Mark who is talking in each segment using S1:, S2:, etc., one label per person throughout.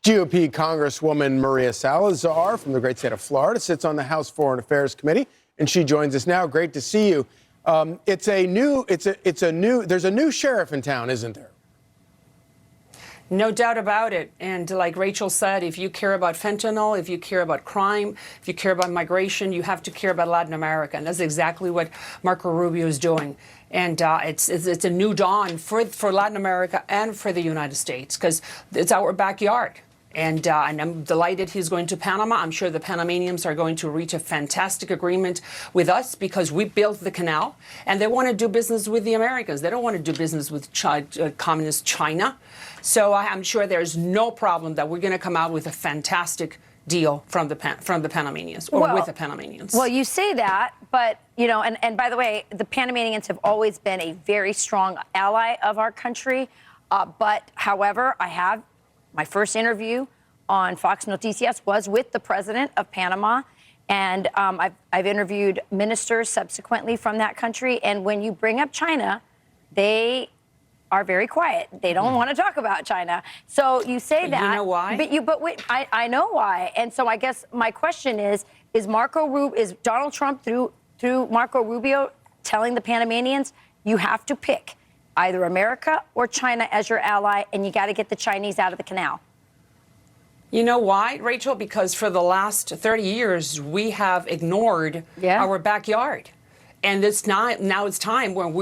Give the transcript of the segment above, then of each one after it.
S1: GOP Congresswoman Maria Salazar from the great state of Florida sits on the House Foreign Affairs Committee, and she joins us now. Great to see you. There's a new sheriff in town, isn't there?
S2: No doubt about it. And like Rachel said, if you care about fentanyl, if you care about crime, if you care about migration, you have to care about Latin America. And that's exactly what Marco Rubio is doing. And it's a new dawn for Latin America and for the United States, because it's our backyard. And I'm delighted he's going to Panama. I'm sure the Panamanians are going to reach a fantastic agreement with us because we built the canal, and they want to do business with the Americans. They don't want to do business with communist China. So I'm sure there's no problem that we're going to come out with a fantastic deal from the Panamanians, or with the Panamanians.
S3: Well, you say that, but, you know, and by the way, the Panamanians have always been a very strong ally of our country. But, however, my first interview on Fox Noticias was with the president of Panama, and I've interviewed ministers subsequently from that country. And when you bring up China, they are very quiet. They don't want to talk about China. So you say that.
S2: You know why?
S3: But wait, I know why. And so I guess my question is Donald Trump through Marco Rubio telling the Panamanians, you have to pick either America or China as your ally, and you got to get the Chinese out of the canal?
S2: You know why, Rachel? Because for the last 30 years, we have ignored our backyard. And now it's time when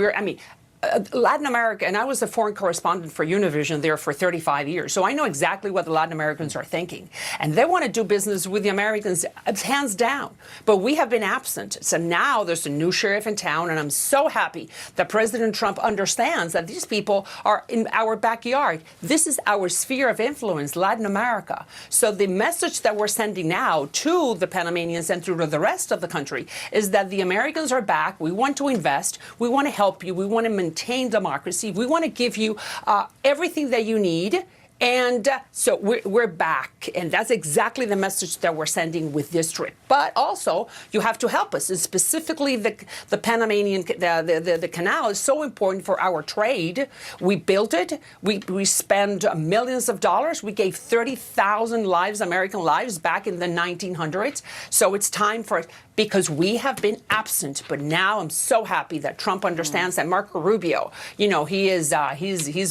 S2: Latin America, and I was a foreign correspondent for Univision there for 35 years, so I know exactly what the Latin Americans are thinking. And they want to do business with the Americans, hands down. But we have been absent. So now there's a new sheriff in town, and I'm so happy that President Trump understands that these people are in our backyard. This is our sphere of influence, Latin America. So the message that we're sending now to the Panamanians and to the rest of the country is that the Americans are back. We want to invest. We want to help you. We want to maintain democracy. We want to give you everything that you need. And so we're back. And that's exactly the message that we're sending with this trip. But also, you have to help us. And specifically, the Panamanian, the canal is so important for our trade. We built it. We spent millions of dollars. We gave 30,000 lives, American lives, back in the 1900s. So it's time for it, because we have been absent. But now I'm so happy that Trump understands that Marco Rubio, you know, he's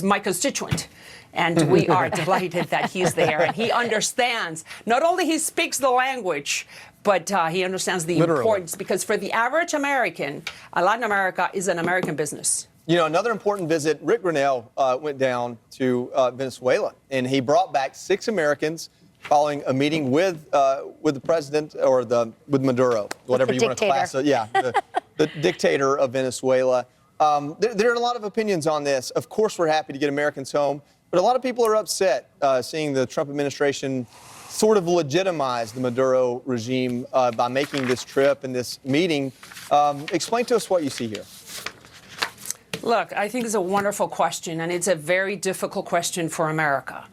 S2: my constituent. And we are delighted that he's there. And he understands, not only he speaks the language, but he understands the importance. Because for the average American, Latin America is an American business.
S4: You know, another important visit, Rick Grenell went down to Venezuela, and he brought back 6 Americans following a meeting with the president, or with Maduro, whatever you want to class it. Yeah, the dictator of Venezuela. There are a lot of opinions on this. Of course, we're happy to get Americans home. But a lot of people are upset seeing the Trump administration sort of legitimize the Maduro regime by making this trip and this meeting. Explain to us what you see here.
S2: Look, I think it's a wonderful question, and it's a very difficult question for America.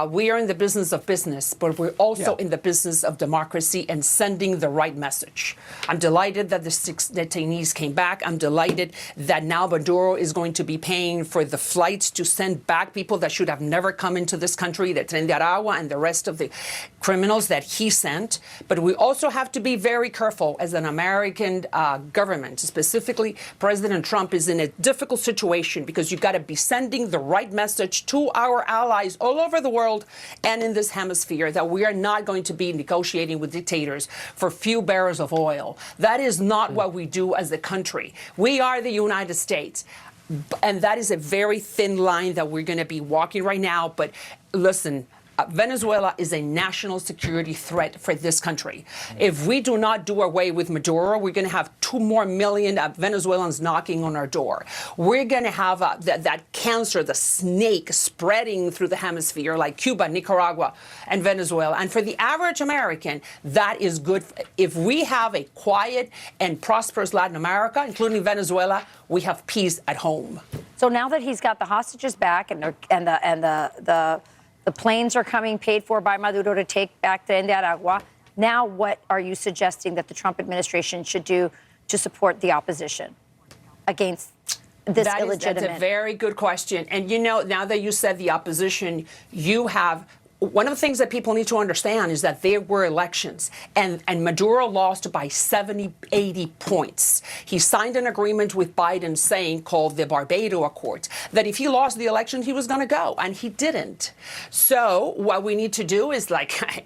S2: We are in the business of business, but we're also in the business of democracy and sending the right message. I'm delighted that the 6 detainees came back. I'm delighted that now Maduro is going to be paying for the flights to send back people that should have never come into this country, the Tren de Aragua and the rest of the criminals that he sent. But we also have to be very careful as an American government. Specifically, President Trump is in a difficult situation because you've got to be sending the right message to our allies all over the world and in this hemisphere that we are not going to be negotiating with dictators for few barrels of oil. That is not what we do as a country. We are the United States. And that is a very thin line that we're going to be walking right now. But listen, Venezuela is a national security threat for this country. If we do not do away with Maduro, we're going to have 2 more million Venezuelans knocking on our door. We're going to have that cancer, the snake, spreading through the hemisphere like Cuba, Nicaragua, and Venezuela. And for the average American, that is good. If we have a quiet and prosperous Latin America, including Venezuela, we have peace at home.
S3: So now that he's got the hostages back and the planes are coming paid for by Maduro to take back the Tren de Aragua, now what are you suggesting that the Trump administration should do to support the opposition against this illegitimate?
S2: That's a very good question. And, you know, now that you said the opposition, you have one of the things that people need to understand is that there were elections, and Maduro lost by 70, 80 points. He signed an agreement with Biden saying, called the Barbados Accord, that if he lost the election, he was going to go, and he didn't. So what we need to do is, like,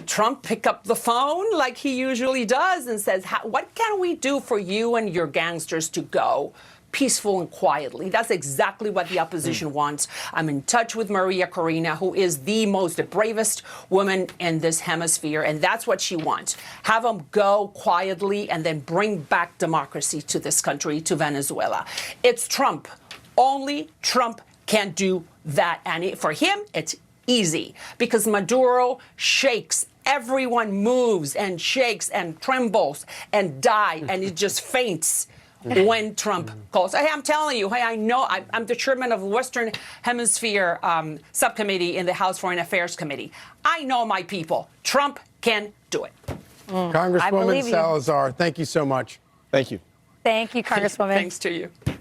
S2: Trump pick up the phone like he usually does and says, what can we do for you and your gangsters to go peaceful and quietly? That's exactly what the opposition wants. I'm in touch with Maria Corina, who is the bravest woman in this hemisphere, and that's what she wants. Have them go quietly and then bring back democracy to this country, to Venezuela. It's Trump. Only Trump can do that. And for him, it's easy because Maduro shakes. Everyone moves and shakes and trembles and dies, and it just faints when Trump calls. Hey, I'm telling you, hey, I know I'm the chairman of the Western Hemisphere Subcommittee in the House Foreign Affairs Committee. I know my people. Trump can do it.
S1: Congresswoman Salazar, thank you so much.
S4: Thank you.
S3: Thank you, Congresswoman.
S2: Thanks to you.